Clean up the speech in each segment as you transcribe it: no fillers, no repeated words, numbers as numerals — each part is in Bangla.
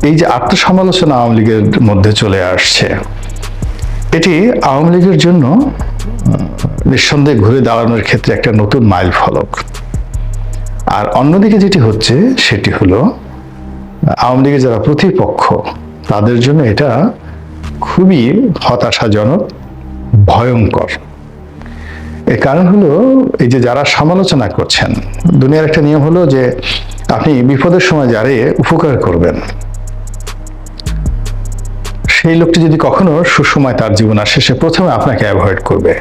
এই যে আত্মসমালোচনা আওয়ামী লীগের মধ্যে চলে আসছে, এটি আওয়ামী লীগের জন্য নিঃসন্দেহে ঘুরে দাঁড়ানোর ক্ষেত্রে একটা নতুন মাইল ফলক। আর অন্যদিকে যেটি হচ্ছে সেটি হলো আওয়ামী লীগের যারা প্রতিপক্ষ তাদের জন্য এটা খুবই হতাশাজনক, ভয়ঙ্কর। এর কারণ হলো এই যে যারা সমালোচনা করছেন, দুনিয়ার একটা নিয়ম হলো যে আপনি বিপদের সময় যারে উপকার করবেন সেই লোকটি যদি কখনো সুসময় তার জীবন আসে, সে প্রথমে আপনাকে অ্যাভয়েড করবে।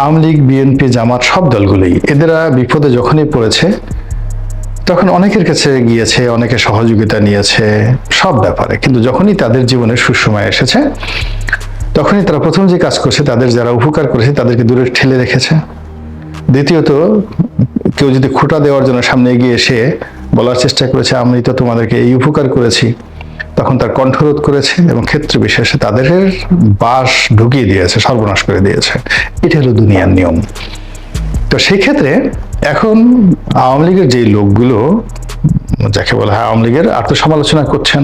আওয়ামী লীগ, বিএনপি, জামাত সব দলগুলোই এদেরা বিপদে যখনই পড়েছে তখন অনেকের কাছে গিয়েছে, অনেকে সহযোগিতা নিয়েছে সব ব্যাপারে, কিন্তু যখনই তাদের জীবনে সুসময় এসেছে তখনই তারা প্রথম যে কাজ করছে, তাদের যারা উপকার করেছে তাদেরকে দূরে ঠেলে রেখেছে। দ্বিতীয়ত, কেউ যদি খোঁটা দেওয়ার জন্য সামনে এগিয়ে এসে বলার চেষ্টা করেছে আমি তো তোমাদেরকে এই উপকার করেছি, তখন তার কণ্ঠরোধ করেছে এবং ক্ষেত্র বিশেষে তাদের বাস ঢুকিয়ে দিয়েছে, সর্বনাশ করে দিয়েছে। এটা হলো দুনিয়ার নিয়ম। তো সেই ক্ষেত্রে এখন আওয়ামী লীগের যে লোকগুলো, যাকে বলা হয় আওয়ামী লীগের, আত্মসমালোচনা করছেন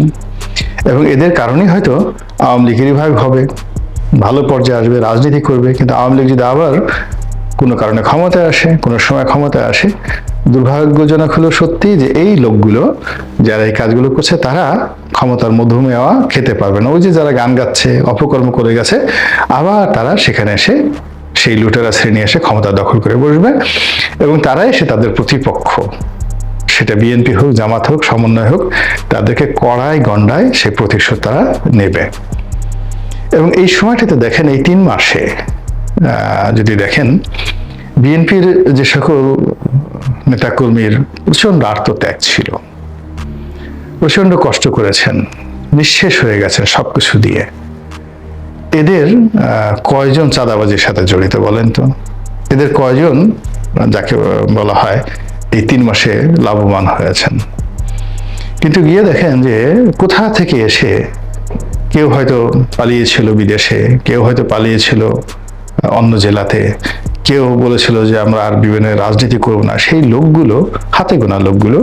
এবং এদের কারণেই হয়তো আওয়ামী লীগের রিভাইভ হবে, ভালো পর্যায়ে আসবে, রাজনীতি করবে। কিন্তু আওয়ামী লীগ যদি আবার কোনো কারণে ক্ষমতায় আসে, কোনো সময় ক্ষমতায় আসে, দুর্ভাগ্যজনক হলো সত্যি যে এই লোকগুলো যারা এই কাজগুলো করছে তারা ক্ষমতার মধুমেওয়া খেতে পারবে না। ওই যে যারা গান গাচ্ছে, অপকর্ম করে গেছে, আবার তারা সেখানে এসে সেই লুটেরা শ্রেণী এসে ক্ষমতা দখল করে বসবে এবং তারাই এসে তাদের প্রতিপক্ষ, সেটা বিএনপি হোক, জামাত হোক, সমন্বয় হোক, তাদেরকে কড়ায় গন্ডায় সেই প্রতিশোধ তারা নেবে। এবং এই সময়টাতে দেখেন, এই 3 মাসে যদি দেখেন বিএনপির যে সকল নেতাকর্মীর প্রচন্ড আত্মত্যাগ ছিল, প্রচন্ড কষ্ট করেছেন, নিঃশেষ হয়ে গেছেন সবকিছু দিয়ে, এদের কয়জন চাঁদাবাজির সাথে জড়িত বলেন তো? এদের কয়জন যাকে বলা হয় এই 3 মাসে লাভবান হয়েছেন? কিন্তু গিয়ে দেখেন যে কোথা থেকে এসে কেউ হয়তো পালিয়েছিল বিদেশে, কেউ হয়তো পালিয়েছিল অন্য জেলাতে, কেউ বলেছিল যে আমরা আর বিভিন্ন রাজনীতি করব না। সেই লোকগুলো, হাতে গোনা লোকগুলো,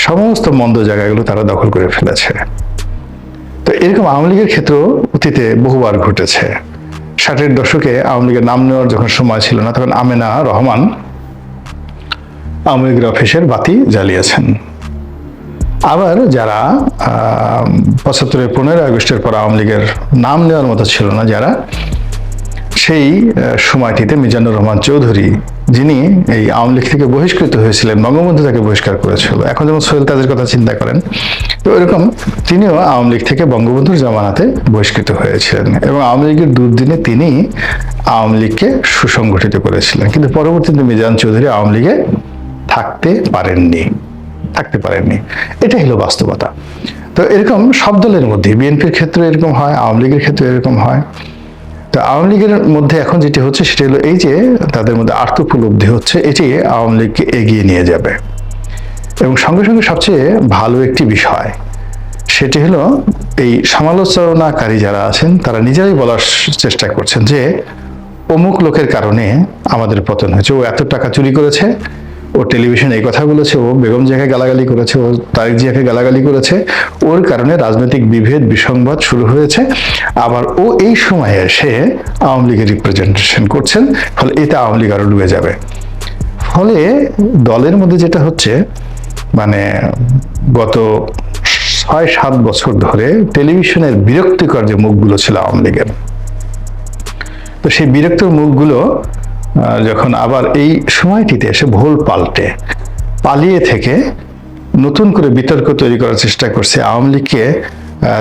সমস্ত মন্দ জায়গাগুলো তারা দখল করে ফেলেছে। তো এরকম আওয়ামী লীগের ক্ষেত্রেও অতীতে বহুবার ঘটেছে। 60-এর দশকে আওয়ামী লীগের নাম নেওয়ার যখন সময় ছিল না, তখন আমেনা রহমান আওয়ামী লীগের অফিসের বাতি জ্বালিয়েছেন। আবার যারা 75-এর 15ই আগস্টের পর আওয়ামী লীগের নাম নেওয়ার মতো ছিল না, যারা সেই সময়টিতে মিজানুর রহমান চৌধুরী, যিনি এই আওয়ামী লীগ থেকে বহিষ্কৃত হয়েছিলেন, বঙ্গবন্ধু তাকে বহিষ্কার করেছিল, এখন যেমন সোহেল তাদের কথা চিন্তা করেন, তো এরকম তিনিও আওয়ামী লীগ থেকে বঙ্গবন্ধুর জামানাতে বহিষ্কৃত হয়েছিলেন এবং আওয়ামী লীগের দুর্দিনে তিনি আওয়ামী লীগকে সুসংগঠিত করেছিলেন। কিন্তু পরবর্তীতে মিজান চৌধুরী আওয়ামী লীগে থাকতে পারেননি। এটা হলো বাস্তবতা। তো এরকম সব দলের মধ্যে, বিএনপির ক্ষেত্রে এরকম হয়, আওয়ামী লীগের ক্ষেত্রে এরকম হয়। তো আওয়ামী লীগের মধ্যে এখন যেটি হচ্ছে সেটা হলো এই যে তাদের মধ্যে আত্মোপলব্ধি হচ্ছে, এটি আওয়ামী লীগকে এগিয়ে নিয়ে যাবে। এবং সঙ্গে সঙ্গে সবচেয়ে ভালো একটি বিষয় সেটি হলো এই সমালোচনাকারী যারা আছেন তারা নিজেরাই বলার চেষ্টা করছেন যে অমুক লোকের কারণে আমাদের পতন হয়েছে, ও এত টাকা চুরি করেছে, ও টেলিভিশনে এই কথা বলেছে, ও বেগম জিয়াকে গালাগালি করেছে, ও তারেক জিয়াকে গালাগালি করেছে, ওর কারণে রাজনৈতিক বিভেদ বিসংবাদ শুরু হয়েছে। আবার ও এই সময়ে এসে আওয়ামী লীগের রিপ্রেজেন্টেশন করছেন, ফলে এতে আওয়ামী লীগ আরো ডুবে যাবে। ফলে দলের মধ্যে যেটা হচ্ছে, মানে গত 6-7 বছর ধরে টেলিভিশনের বিরক্তিকর যে মুখগুলো ছিল আওয়ামী লীগের, তো সেই বিরক্তির মুখগুলো যখন আবার এই সময়টিতে এসে ভুল পাল্টে পালিয়ে থেকে নতুন করে বিতর্ক তৈরি করার চেষ্টা করছে, আওয়ামী লীগকে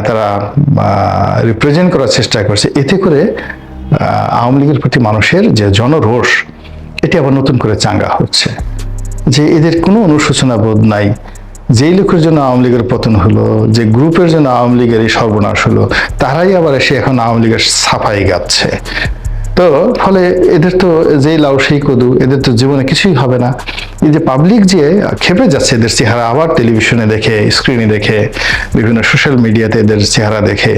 তারা রিপ্রেজেন্ট করার চেষ্টা করছে, এতে করে আওয়ামী লীগের প্রতি মানুষের যে জনরোষ, এটি আবার নতুন করে চাঙ্গা হচ্ছে যে এদের কোনো অনুশোচনা বোধ নাই। যেই লোকের জন্য আওয়ামী লীগের পতন হলো, যে গ্রুপের জন্য আওয়ামী লীগের এই সর্বনাশ হলো, তারাই আবার এসে এখন আওয়ামী লীগের সাফাই গাচ্ছে। তো ফলে এদের তো যেই লাউ সেই কদু, এদের তো জীবনে কিছুই হবে না। এই যে পাবলিক যে খেপে যাচ্ছে এদের চেহারা আবার টেলিভিশনে দেখে, স্ক্রিনে দেখে, বিভিন্ন সোশ্যাল মিডিয়াতে এদের চেহারা দেখে,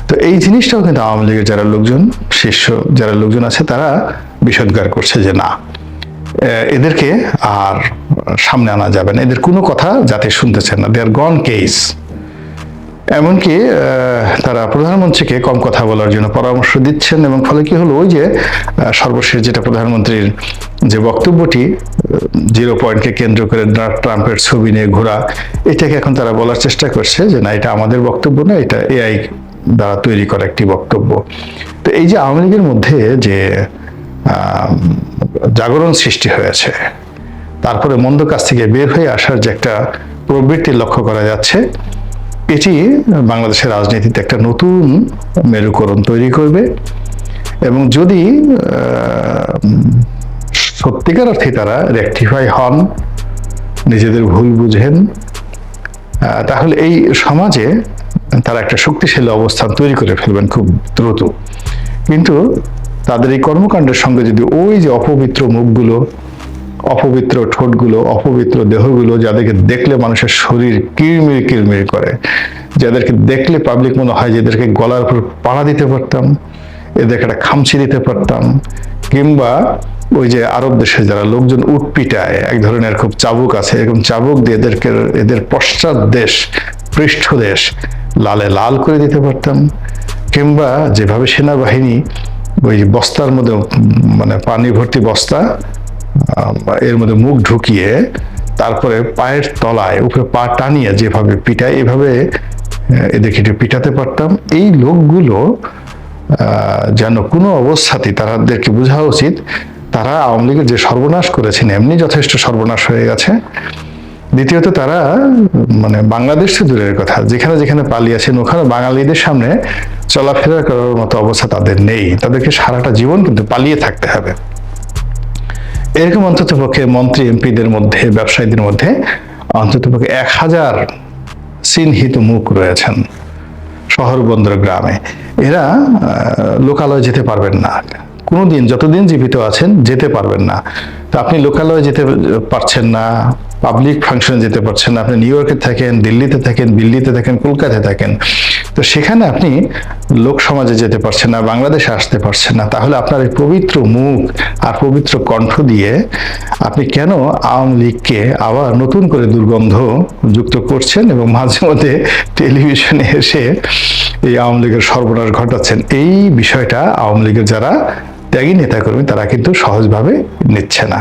তো এই জিনিসটাও কিন্তু আওয়ামী লীগের যারা লোকজন, শীর্ষ যারা লোকজন আছে, তারা বিষোদ্গার করছে যে না, এদেরকে আর সামনে আনা যাবে না, এদের কোনো কথা জাতি শুনতেছেন না, দে আর গন কেস। এমনকি তারা প্রধানমন্ত্রীকে কম কথা বলার জন্য পরামর্শ দিচ্ছেন, এবং ফলে কি হলো, ওই যে সর্বশেষ যেটা প্রধানমন্ত্রীর যে বক্তব্যটি 0 পয়েন্টকে কেন্দ্র করে ট্রাম্পের ছবি নিয়ে ঘোরা, এটাকে এখন তারা বলার চেষ্টা করছে যে না, এটা আমাদের বক্তব্য না, এটা এআই দ্বারা তৈরি করা একটি বক্তব্য। তো এই যে আওয়ামী লীগের মধ্যে যে জাগরণ সৃষ্টি হয়েছে, তারপরে মন্দ কাজ থেকে বের হয়ে আসার যে একটা প্রবৃত্তি লক্ষ্য করা যাচ্ছে, এটি বাংলাদেশের রাজনীতিতে একটা নতুন মেরুকরণ তৈরি করবে। এবং যদি সত্যিকার অর্থে তারা রেকটিফাই হন, নিজেদের ভুল বুঝেন, তাহলে এই সমাজে তারা একটা শক্তিশালী অবস্থান তৈরি করে ফেলবেন খুব দ্রুত। কিন্তু তাদের এই কর্মকাণ্ডের সঙ্গে যদি ওই যে অপবিত্র মুখগুলো, অপবিত্র ঠোঁটগুলো, অপবিত্র দেহগুলো, যাদেরকে দেখলে মানুষের শরীর কিরমির কিরমির করে, যাদেরকে দেখলে পাবলিক মনে হয় যে এদেরকে গলার উপর পাড়া দিতে পারতাম, এদেরকে একটা খামচি দিতে পারতাম, কিংবা ওই যে আরব দেশে যারা লোকজন উট পিটায়, এক ধরনের খুব চাবুক আছে, এরকম চাবুক দিয়ে এদের পশ্চাৎ দেশ, পৃষ্ঠ দেশ লালে লাল করে দিতে পারতাম, কিংবা যেভাবে সেনাবাহিনী ওই বস্তার মধ্যে, মানে পানি ভর্তি বস্তা, এর মধ্যে মুখ ঢুকিয়ে তারপরে পায়ের তলায় উপরে পা টানিয়ে যেভাবে পিটায়, এভাবে এদেরকে একটু পিটাতে পারতাম। এই লোকগুলো যেন কোনো অবস্থাতেই, তাদেরকে বোঝা উচিত তারা আওয়ামী লীগের যে সর্বনাশ করেছেন এমনি যথেষ্ট সর্বনাশ হয়ে গেছে। দ্বিতীয়ত তারা মানে বাংলাদেশ তো দূরের কথা, যেখানে যেখানে পালিয়েছেন ওখানে বাঙালিদের সামনে চলাফেরা করার মতো অবস্থা তাদের নেই, তাদেরকে সারাটা জীবন কিন্তু পালিয়ে থাকতে হবে। এরকম অন্ততপক্ষে মন্ত্রী এমপিদের মধ্যে, ব্যবসায়ীদের মধ্যে অন্ততপক্ষে 1000 চিহ্নিত মুখ রয়েছেন শহর বন্দর গ্রামে। এরা লোকালয়ে যেতে পারবেন না কোনোদিন, যতদিন জীবিত আছেন যেতে পারবেন না। তো আপনি লোকালয়ে যেতে পারছেন না, পাবলিক ফাংশনে যেতে পারছেন না, আপনি নিউ ইয়র্কে থাকেন, দিল্লিতে থাকেন, দিল্লিতে থাকেন, কলকাতায় থাকেন, তো সেখানে আপনি লোক সমাজে যেতে পারছেন না, বাংলাদেশে আসতে পারছেন না, তাহলে আপনার এই পবিত্র মুখ আর পবিত্র কণ্ঠ দিয়ে আপনি কেন আওয়ামী লীগকে আবার নতুন করে দুর্গন্ধ যুক্ত করছেন এবং মাঝে মধ্যে টেলিভিশনে এসে এই আওয়ামী লীগের সর্বনাশ ঘটাচ্ছেন? এই বিষয়টা আওয়ামী লীগের যারা ত্যাগী নেতাকর্মী তারা কিন্তু সহজভাবে নিচ্ছে না।